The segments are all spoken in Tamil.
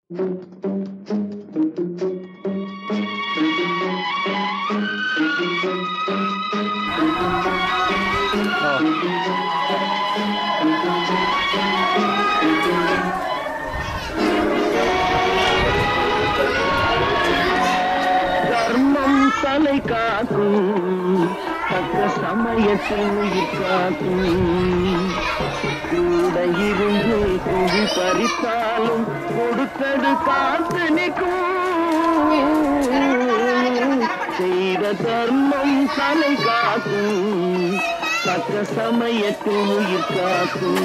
தர்மம் தலை காக்கும், தக்க சமயத்தில் உயிர் காக்கும். கூட இருந்து குழி பறித்தாலும் கொடுத்தது காத்து நிற்கும். செய்த தர்மம் தலை காக்கும், தக்க சமயத்தில் உயிர் காக்கும்.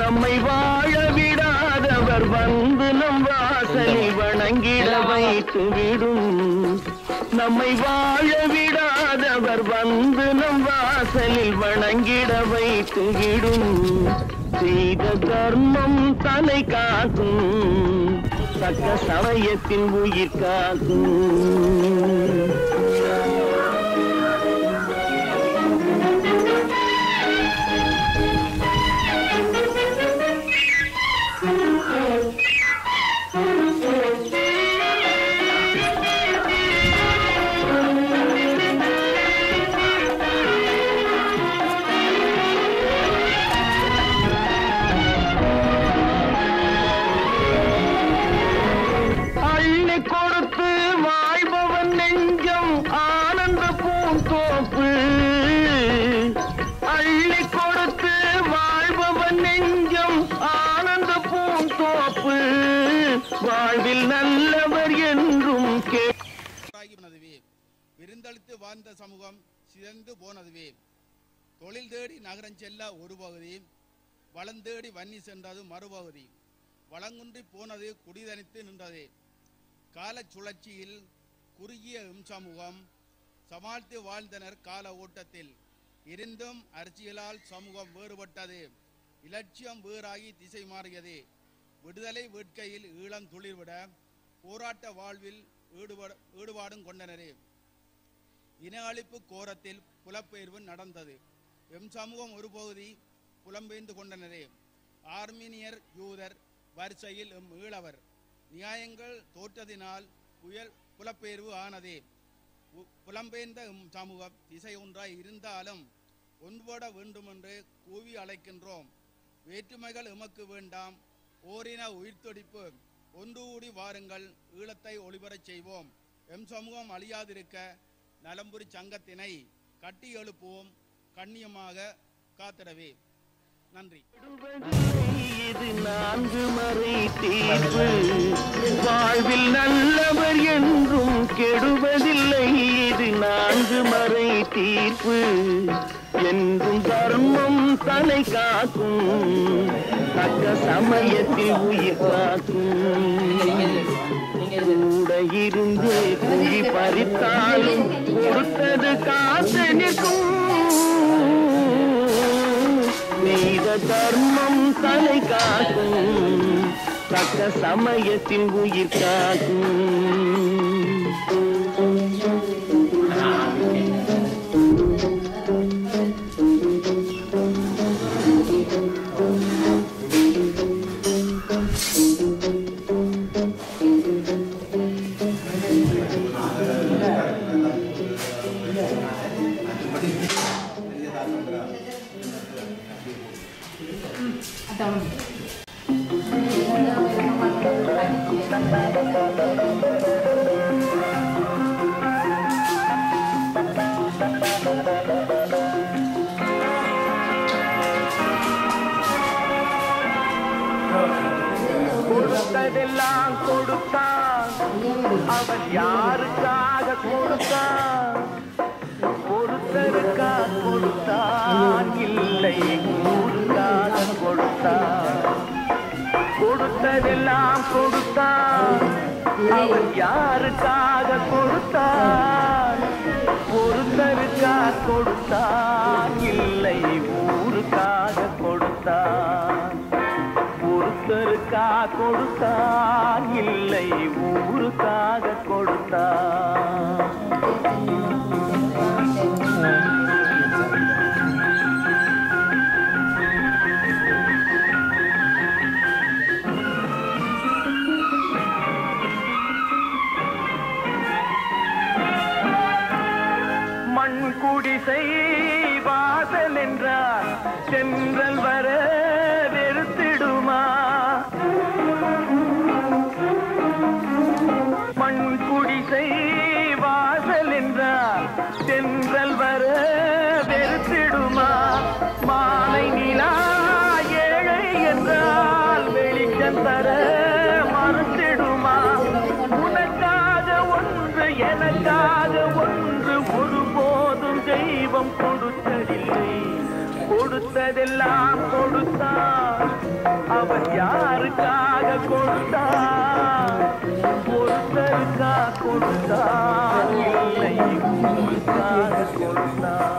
நம்மை வாழ விடாதவர் வந்து நம் வாசலில் வணங்கிட வைத்து விடும். நம்மை வாழ விடாதவர் வந்து நம் வாசலில் வணங்கிட வைத்து விடும். செய்த தர்மம் தலை காக்கும், தக்க சமயத்தின் உயிர் காக்கும். வாழ்வில் நல்லவர் என்றும் விருந்தளித்து வாழ்ந்த சமூகம் சிறந்து போனதுவே. தொழில் தேடி நகரம் செல்ல ஒரு பகுதி, வளம் தேடி வன்னி சென்றது மறுபகுதி. வளங்குன்றி போனது குடிதனித்து நின்றது. கால சுழற்சியில் குறுகிய சமூகம் சமாளித்து வாழ்ந்தனர் கால ஓட்டத்தில். இருந்தும் அரசியலால் சமூகம் வேறுபட்டது. இலட்சியம் வேறாகி திசை மாறியது. விடுதலை வேட்கையில் ஈழம் துளிர்விட போராட்ட வாழ்வில் ஈடுபாடும் கொண்டனரே. இன அழிப்பு கோரத்தில் புலப்பெயர்வு நடந்தது. சமூகம் ஒரு பகுதி புலம்பெயர்ந்து கொண்டனரே. ஆர்மீனியர் யூதர் வரிசையில் ஈழவர். நியாயங்கள் தோற்றதினால் புலப்பெயர்வு ஆனதே. புலம்பெயர்ந்த சமூகம் திசை ஒன்றாய் இருந்தாலும் ஒன்றுபட வேண்டுமென்று கூவி அழைக்கின்றோம். வேற்றுமைகள் எமக்கு வேண்டாம், ஓரின உயிர்த்தொடிப்பு ஒன்று கூடி வாருங்கள், ஈழத்தை ஒளிபரச் செய்வோம். சமூகம் அழியாதிருக்க நலம்புரி சங்கத்தினை கட்டி எழுப்புவோம், கண்ணியமாக காத்திடவே. நன்றி. இது நான்கு மறை தீர்ப்பு. வாழ்வில் நல்லவர் என்றும் கெடுவதில்லை. இது நான்கு மறை தீர்ப்பு. என்றும் தர்மம் தலை காக்கும், தக்க சமயத்தில் உயிர் காக்கும். கூட இருந்து குழி பறித்தாலும் கொடுத்தது காத்து நிற்கும். நீத தர்மம் தலை காக்கும், தக்க சமயத்தில் உயிர் காக்கும். கொடுத்ததெல்லாம் கொடுத்தான், அவன் யாருக்காக கொடுத்தான் ஒருத்தருக்கா கொடுத்தான் இல்லை ஊருக்காக கொடுத்தான் கொடுத்ததெல்லாம் கொடுத்தான் அவன் யாருக்காக கொடுத்தான் ஒருத்தருக்கா கொடுத்தான் இல்லை ஊருக்காக கொடுத்தான் ஒருத்தருக்கா கொடுத்தான் இல்லை ஊருக்காக கொடுத்தான் குடிசை வாசல் என்றார் சென்றல் வர வெறுத்திடுமா மண் குடிசை வாசல் என்றார் சென்றல் வர வெறுத்திடுமா மாலை நிலா ஏழை என்றால் வெளிச்சம் தர மறுத்திடுமா உனக்காக ஒன்று எனக்காக ஒன்று ஒருபோதும் தெய்வம் கொடுத்ததில்லை கொடுத்ததெல்லாம் கொடுத்தான் அவன் யாருக்காக கொடுத்தான் ஒருத்தருக்காக கொடுத்தான் இல்லை ஊருக்காக கொடுத்தான்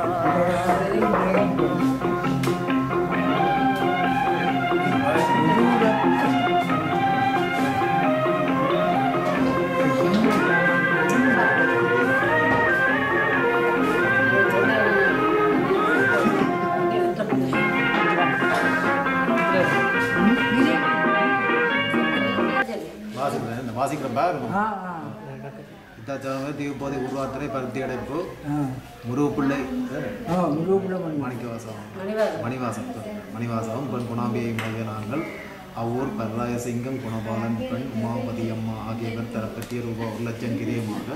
வாசிக்கிற இத்தாச்சாரமே தீபோதை உருவாத்திரை பருத்தி அடைப்பு முருகப்பிள்ளை மணிவாசகம் பெண் குணாம்பியை முதலிய நாங்கள் அவ்வூர் பர்ராயசிங்கம் குணபாலன் பெண் உமாபதி அம்மா ஆகியவர் தரப்பற்றிய ரூபாய் 1,00,000 கிரியமாக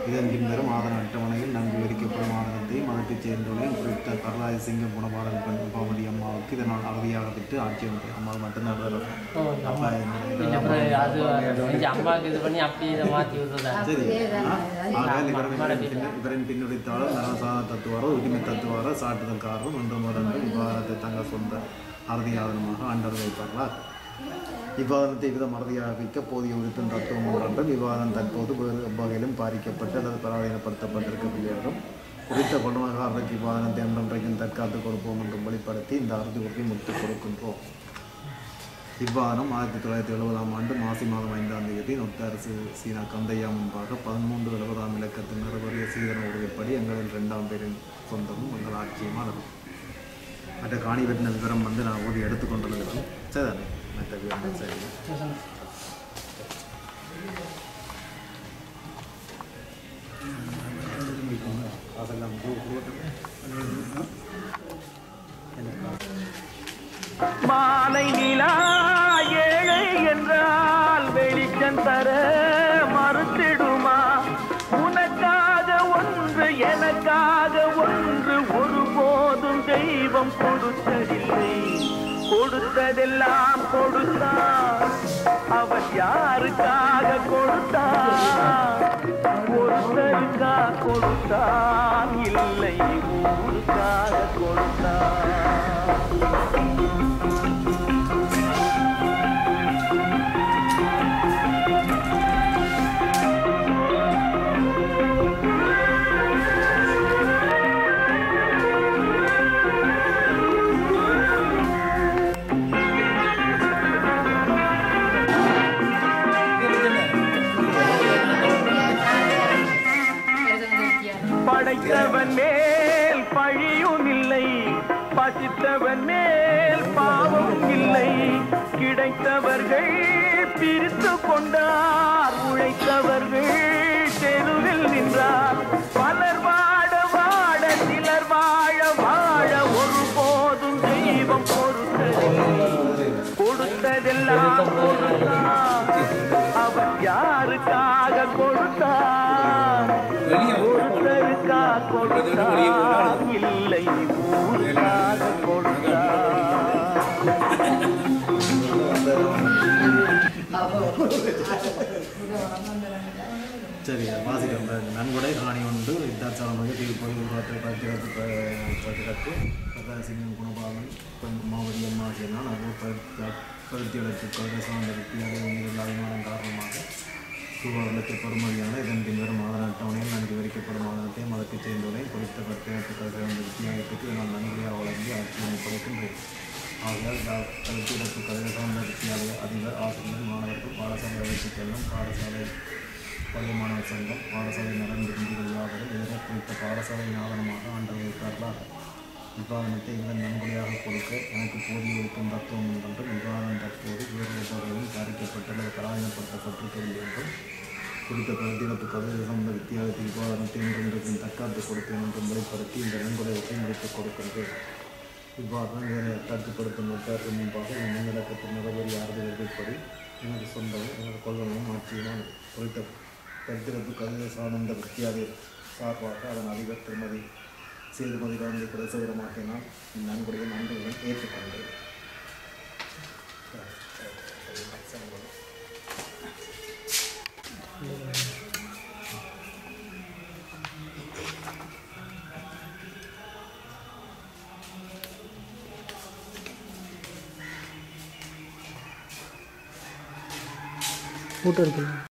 இதன் பின்வரும் ஆதன அட்டவணையில் நன்கு விவரிக்கப்படும் ஆதனத்தையும் அதற்குச் சேர்ந்துள்ளேன் குறித்த பர்ராயசிங்கம் குணபாலன் பெண் உமாபதி அம்மாவுக்கு இதனால் அறுதியாக விட்டு ஆட்சி அமைப்பு அம்மா மட்டும்தான் சரி இவரின் பின்னுடைத்தாலும் நலசாத தத்துவாரோ உரிமை தத்துவாரோ சாட்டுதல்காரரும் ஒன்று மரங்கள் விவாதத்தை தங்கள் சொந்த அறுதி ஆதனமாக ஆண்டர் வைப்பார்களார் விவாதத்தை விதம் அறுதியாக வைக்க போதிய உறுப்பின் தத்துவம் ஒன்றால் விவாதம் தற்போது வேறு வகையிலும் பாதிக்கப்பட்டு அல்லது பராதீனப்படுத்தப்பட்டிருக்கவில்லை என்றும் குறித்த கொள்ளுநர்காரருக்கு விவாதத்தை அன்றன்றைக்கும் தற்காத்து கொடுப்போம் என்றும் வெளிப்படுத்தி இந்த அறுதி உறுதி முற்றுக் கொடுக்கின்றோம். இவ்வாதம் 1970 ஆண்டு மாசி மாதம் 5ஆம் தேதி நொத்த அரசு சீனா கந்தையா முன்பாக 1370 இலக்கத்தின் நிறைவேறிய சீதன உறுதிப்படி எங்களில் 2ஆம் பேரின் சொந்தமும் எங்கள் ஆட்சியுமானது. மற்ற காணி வெட்டின விவரம் நான் ஓதி எடுத்துக்கொண்டிருக்கிறோம். சரிதானே மற்ற விவரம் சரி. அதெல்லாம் மாலை நிலா ஏழை என்றால் வெளிச்சம் தர மறுத்திடுமா உனக்காக ஒன்று எனக்காக ஒன்று ஒருபோதும் தெய்வம் கொடுத்ததில்லை கொடுத்ததெல்லாம் கொடுத்தான் அவன் யாருக்காக கொடுத்தான் ஒருத்தருக்காக கொடுத்தான் இல்லை ஊருக்காக கொடுத்தான். படைத்தவன் மேல் பழியும் இல்லை பசித்தவன் மேல் பாவம் இல்லை கிடைத்தவர்கள் பிரித்து கொண்டார் உழைத்தவர்கள் தெருவில் நின்றார் பலர் வாட வாட சிலர் வாழ வாழ ஒருபோதும் தெய்வம் பொறுத்ததில்லை கொடுத்ததெல்லாம் கொடுத்தான் அவன் யாருக்காக கொடுத்தான் ஒருத்தருக்காக கொடுத்தான் இல்லை ஊருக்காக கொடுத்தான். சரி வாசிக்கிறேன். நன்கொடை காணி ஒன்று வித்தாச்சாரமாக திருப்பதி கிழக்கு பிரகாசிங்கம் குணபாலன் மாவதி அம்மா ஆகியனால் அவர் பருத்தியெழுத்துக்கள் சார்ந்த வித்தியாச அபிமானம் காரணமாக ரூபாய்க்கு பெருமதியான இதன் பின்வரும் ஆதார அட்டவணையில் நன்கு விவரிக்கப்படும் ஆதாரத்தையும் அதற்குச் சேர்ந்தோரை குறித்த பருத்தியெழுத்துக்கள் சார்ந்த வித்தியாசத்துக்கு நான் நன்கொடையாக வழங்கி ஆட்சியை படைக்கின்றேன். ஆகையால் கருத்திடத்து கதை சார்ந்த வித்தியாலய அதிபர் ஆசிரியர் மாணவர்கள் பாடசாலை அழைத்துச் செல்லும் பாடசாலை பள்ளி மாணவர் சங்கம் பாடசாலை நலன் விரும்பிகள் யாவரும் இதர குறித்த பாடசாலையின் ஆதரமாக ஆண்டவர் இருக்கிறார்களாக. விவாதனத்தை இதன் நன்கொடையாக கொடுக்க எனக்கு போதிய இருக்கும் தத்துவம் என்றும் விவாதம் தற்போது வேறு விவகாரங்களில் தயாரிக்கப்பட்ட அல்லது கலாயப்படுத்தப்பட்டிருக்கவில்லை என்றும் குறித்த கருத்திடத்து கதை சார்ந்த வித்தியாலயத்தில் விவாதனத்தை என்றென்றைக்கும் தற்காத்து கொடுப்பேன் என்றும் வெளிப்படுத்தி இந்த நன்கொடையை முடித்துக் கொடுக்கின்றேன். இவ்வாறு இதனை கட்டுப்படுத்தும் நோட்டாருக்கு முன்பாக என் முன்னடக்கத்தில் நிறவரி ஆறுதல்படி எனது சொந்தமும் எனது கொள்கையும் ஆட்சியுமான குறித்த கருத்திடத்து கதை சார்ந்த வித்தியாலய சார்பாக அதன் அதிபர் திருமதி சேதுமதி காந்தி பிரசவரமாக நான் நன்கொடையை நன்றியுடன் ஏற்றுக்கொண்டேன். ஃபோட்டோ எடுக்கலாம்.